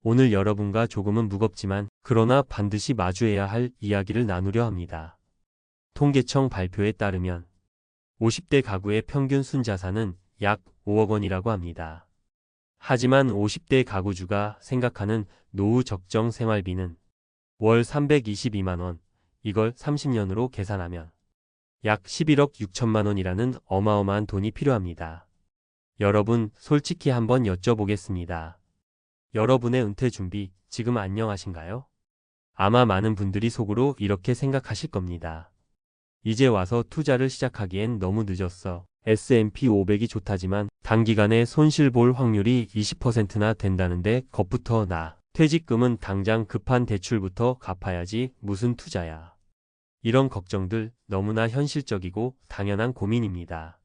오늘 여러분과 조금은 무겁지만 그러나 반드시 마주해야 할 이야기를 나누려 합니다. 통계청 발표에 따르면 50대 가구의 평균 순자산은 약 5억 원이라고 합니다. 하지만 50대 가구주가 생각하는 노후 적정 생활비는 월 322만 원, 이걸 30년으로 계산하면 약 11억 6천만 원이라는 어마어마한 돈이 필요합니다. 여러분, 솔직히 한번 여쭤보겠습니다. 여러분의 은퇴 준비 지금 안녕하신가요? 아마 많은 분들이 속으로 이렇게 생각하실 겁니다. 이제 와서 투자를 시작하기엔 너무 늦었어. S&P 500이 좋다지만 단기간에 손실 볼 확률이 20%나 된다는데 겁부터 나. 퇴직금은 당장 급한 대출부터 갚아야지 무슨 투자야. 이런 걱정들 너무나 현실적이고 당연한 고민입니다.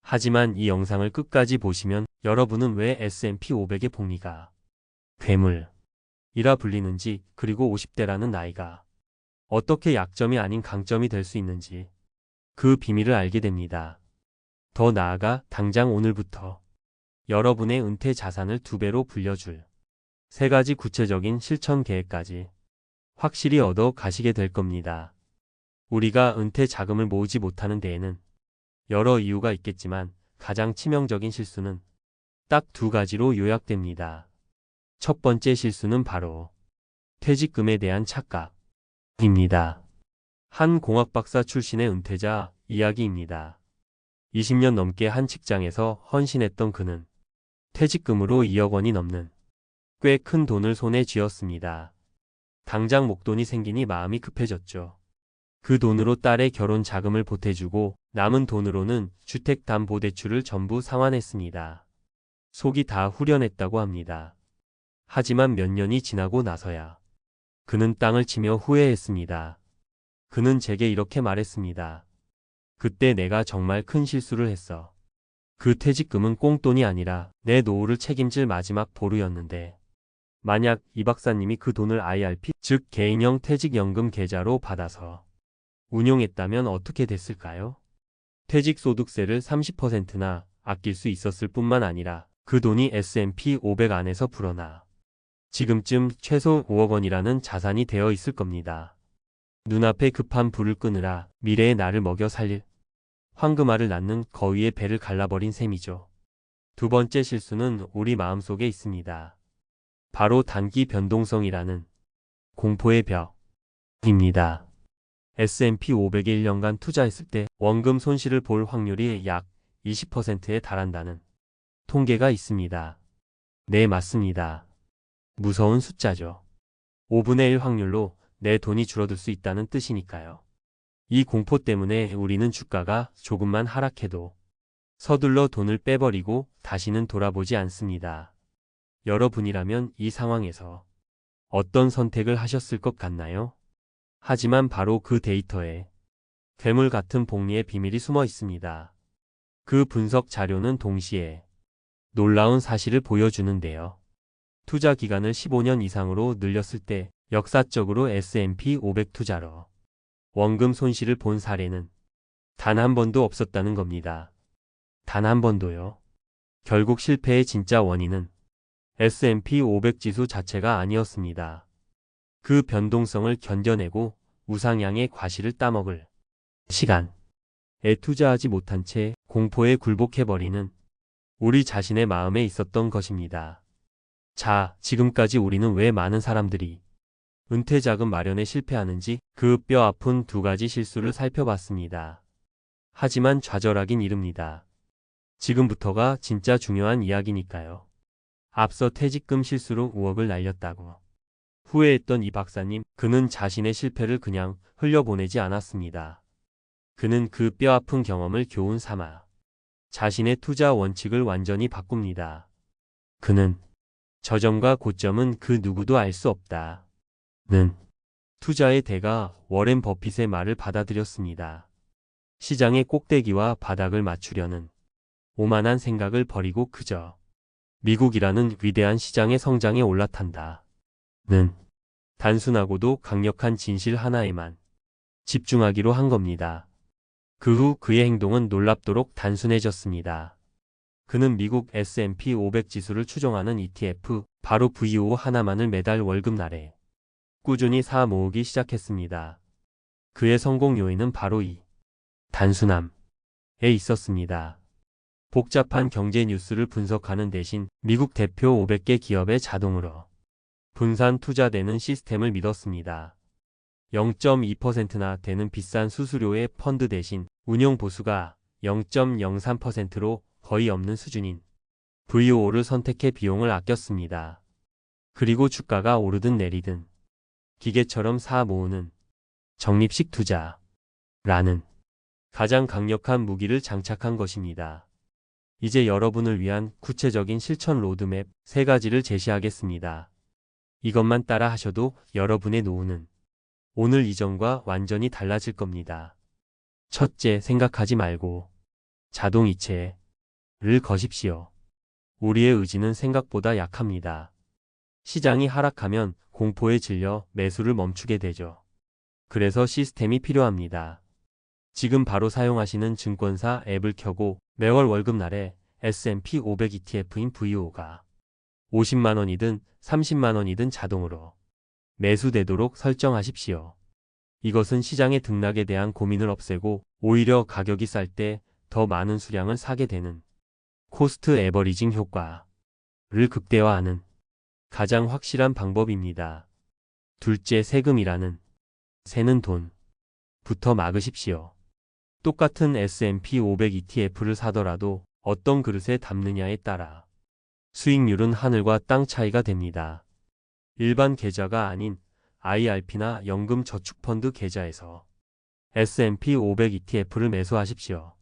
하지만 이 영상을 끝까지 보시면 여러분은 왜 S&P 500의 복리가 괴물이라 불리는지, 그리고 50대라는 나이가 어떻게 약점이 아닌 강점이 될 수 있는지 그 비밀을 알게 됩니다. 더 나아가 당장 오늘부터 여러분의 은퇴 자산을 2배로 불려줄 3가지 구체적인 실천 계획까지 확실히 얻어 가시게 될 겁니다. 우리가 은퇴 자금을 모으지 못하는 데에는 여러 이유가 있겠지만 가장 치명적인 실수는 딱 2가지로 요약됩니다. 첫 번째 실수는 바로 퇴직금에 대한 착각입니다. 한 공학박사 출신의 은퇴자 이야기입니다. 20년 넘게 한 직장에서 헌신했던 그는 퇴직금으로 2억 원이 넘는 꽤 큰 돈을 손에 쥐었습니다. 당장 목돈이 생기니 마음이 급해졌죠. 그 돈으로 딸의 결혼 자금을 보태주고 남은 돈으로는 주택담보대출을 전부 상환했습니다. 속이 다 후련했다고 합니다. 하지만 몇 년이 지나고 나서야 그는 땅을 치며 후회했습니다. 그는 제게 이렇게 말했습니다. 그때 내가 정말 큰 실수를 했어. 그 퇴직금은 꽁돈이 아니라 내 노후를 책임질 마지막 보루였는데 만약 이 박사님이 그 돈을 IRP, 즉 개인형 퇴직연금 계좌로 받아서 운용했다면 어떻게 됐을까요? 퇴직소득세를 30%나 아낄 수 있었을 뿐만 아니라 그 돈이 S&P 500 안에서 불어나 지금쯤 최소 5억 원이라는 자산이 되어 있을 겁니다. 눈앞에 급한 불을 끄느라 미래의 나를 먹여 살릴 황금알을 낳는 거위의 배를 갈라버린 셈이죠. 두 번째 실수는 우리 마음속에 있습니다. 바로 단기 변동성이라는 공포의 벽입니다. S&P 500에 1년간 투자했을 때 원금 손실을 볼 확률이 약 20%에 달한다는 통계가 있습니다. 네, 맞습니다. 무서운 숫자죠. 5분의 1 확률로 내 돈이 줄어들 수 있다는 뜻이니까요. 이 공포 때문에 우리는 주가가 조금만 하락해도 서둘러 돈을 빼버리고 다시는 돌아보지 않습니다. 여러분이라면 이 상황에서 어떤 선택을 하셨을 것 같나요? 하지만 바로 그 데이터에 괴물 같은 복리의 비밀이 숨어 있습니다. 그 분석 자료는 동시에 놀라운 사실을 보여주는데요. 투자 기간을 15년 이상으로 늘렸을 때 역사적으로 S&P 500 투자로 원금 손실을 본 사례는 단 한 번도 없었다는 겁니다. 단 한 번도요. 결국 실패의 진짜 원인은 S&P 500 지수 자체가 아니었습니다. 그 변동성을 견뎌내고 우상향의 과실을 따먹을 시간에 투자하지 못한 채 공포에 굴복해버리는 우리 자신의 마음에 있었던 것입니다. 자, 지금까지 우리는 왜 많은 사람들이 은퇴자금 마련에 실패하는지 그 뼈아픈 2가지 실수를 살펴봤습니다. 하지만 좌절하긴 이릅니다. 지금부터가 진짜 중요한 이야기니까요. 앞서 퇴직금 실수로 5억을 날렸다고 후회했던 이 박사님, 그는 자신의 실패를 그냥 흘려보내지 않았습니다. 그는 그 뼈아픈 경험을 교훈 삼아 자신의 투자 원칙을 완전히 바꿉니다. 그는 저점과 고점은 그 누구도 알 수 없다. 는 투자의 대가 워렌 버핏의 말을 받아들였습니다. 시장의 꼭대기와 바닥을 맞추려는 오만한 생각을 버리고 그저 미국이라는 위대한 시장의 성장에 올라탄다. 는 단순하고도 강력한 진실 하나에만 집중하기로 한 겁니다. 그 후 그의 행동은 놀랍도록 단순해졌습니다. 그는 미국 S&P 500 지수를 추종하는 ETF, 바로 VO 하나만을 매달 월급날에 꾸준히 사 모으기 시작했습니다. 그의 성공 요인은 바로 이 단순함에 있었습니다. 복잡한 경제 뉴스를 분석하는 대신 미국 대표 500개 기업에 자동으로 분산 투자되는 시스템을 믿었습니다. 0.2%나 되는 비싼 수수료의 펀드 대신 운용 보수가 0.03%로 거의 없는 수준인 VO를 선택해 비용을 아꼈습니다. 그리고 주가가 오르든 내리든 기계처럼 사 모으는 적립식 투자라는 가장 강력한 무기를 장착한 것입니다. 이제 여러분을 위한 구체적인 실천 로드맵 3가지를 제시하겠습니다. 이것만 따라 하셔도 여러분의 노후는 오늘 이전과 완전히 달라질 겁니다. 첫째, 생각하지 말고 자동이체를 거십시오. 우리의 의지는 생각보다 약합니다. 시장이 하락하면 공포에 질려 매수를 멈추게 되죠. 그래서 시스템이 필요합니다. 지금 바로 사용하시는 증권사 앱을 켜고 매월 월급날에 S&P 500 ETF인 VO가 50만 원이든 30만 원이든 자동으로 매수되도록 설정하십시오. 이것은 시장의 등락에 대한 고민을 없애고 오히려 가격이 쌀 때 더 많은 수량을 사게 되는 코스트 에버리징 효과를 극대화하는 가장 확실한 방법입니다. 둘째, 세금이라는 새는 돈부터 막으십시오. 똑같은 S&P 500 ETF를 사더라도 어떤 그릇에 담느냐에 따라 수익률은 하늘과 땅 차이가 됩니다. 일반 계좌가 아닌 IRP나 연금저축펀드 계좌에서 S&P 500 ETF를 매수하십시오.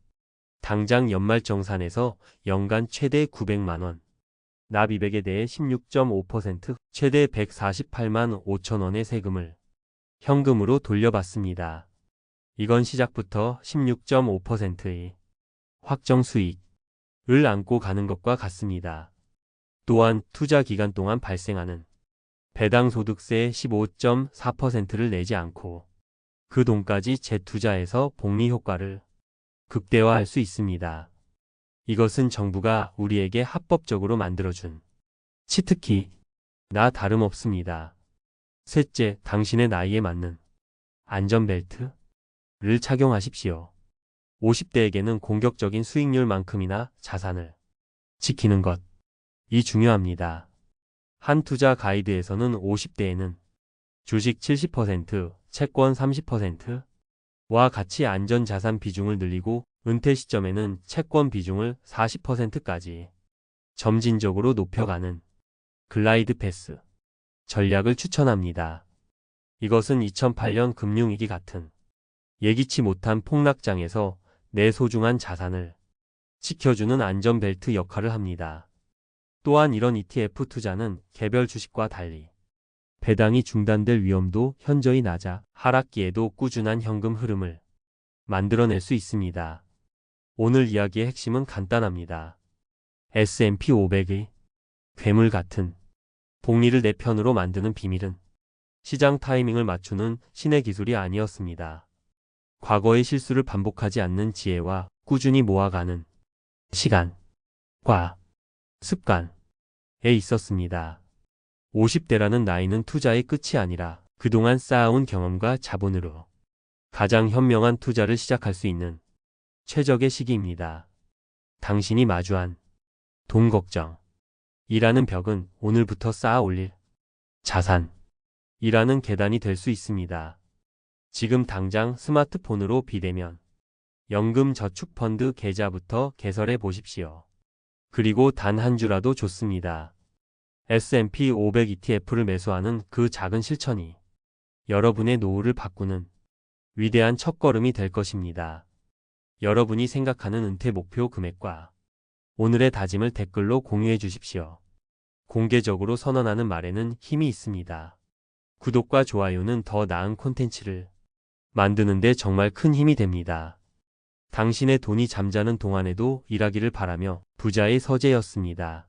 당장 연말정산에서 연간 최대 900만 원, 납 200에 대해 16.5%, 최대 148만 5천 원의 세금을 현금으로 돌려받습니다. 이건 시작부터 16.5%의 확정 수익을 안고 가는 것과 같습니다. 또한 투자 기간 동안 발생하는 배당 소득세의 15.4%를 내지 않고 그 돈까지 재투자해서 복리 효과를 극대화할 수 있습니다. 이것은 정부가 우리에게 합법적으로 만들어준 치트키나 다름없습니다. 셋째, 당신의 나이에 맞는 안전벨트를 착용하십시오. 50대에게는 공격적인 수익률만큼이나 자산을 지키는 것이 중요합니다. 한 투자 가이드에서는 50대에는 주식 70%, 채권 30%와 같이 안전자산 비중을 늘리고 은퇴 시점에는 채권 비중을 40%까지 점진적으로 높여가는 글라이드 패스 전략을 추천합니다. 이것은 2008년 금융위기 같은 예기치 못한 폭락장에서 내 소중한 자산을 지켜주는 안전벨트 역할을 합니다. 또한 이런 ETF 투자는 개별 주식과 달리 배당이 중단될 위험도 현저히 낮아 하락기에도 꾸준한 현금 흐름을 만들어낼 수 있습니다. 오늘 이야기의 핵심은 간단합니다. S&P 500의 괴물 같은 복리를 내 편으로 만드는 비밀은 시장 타이밍을 맞추는 신의 기술이 아니었습니다. 과거의 실수를 반복하지 않는 지혜와 꾸준히 모아가는 시간과 습관에 있었습니다. 50대라는 나이는 투자의 끝이 아니라 그동안 쌓아온 경험과 자본으로 가장 현명한 투자를 시작할 수 있는 최적의 시기입니다. 당신이 마주한 돈 걱정이라는 벽은 오늘부터 쌓아 올릴 자산이라는 계단이 될 수 있습니다. 지금 당장 스마트폰으로 비대면 연금저축펀드 계좌부터 개설해 보십시오. 그리고 단 한 주라도 좋습니다. S&P 500 ETF를 매수하는 그 작은 실천이 여러분의 노후를 바꾸는 위대한 첫걸음이 될 것입니다. 여러분이 생각하는 은퇴 목표 금액과 오늘의 다짐을 댓글로 공유해 주십시오. 공개적으로 선언하는 말에는 힘이 있습니다. 구독과 좋아요는 더 나은 콘텐츠를 만드는데 정말 큰 힘이 됩니다. 당신의 돈이 잠자는 동안에도 일하기를 바라며 부자의 서재였습니다.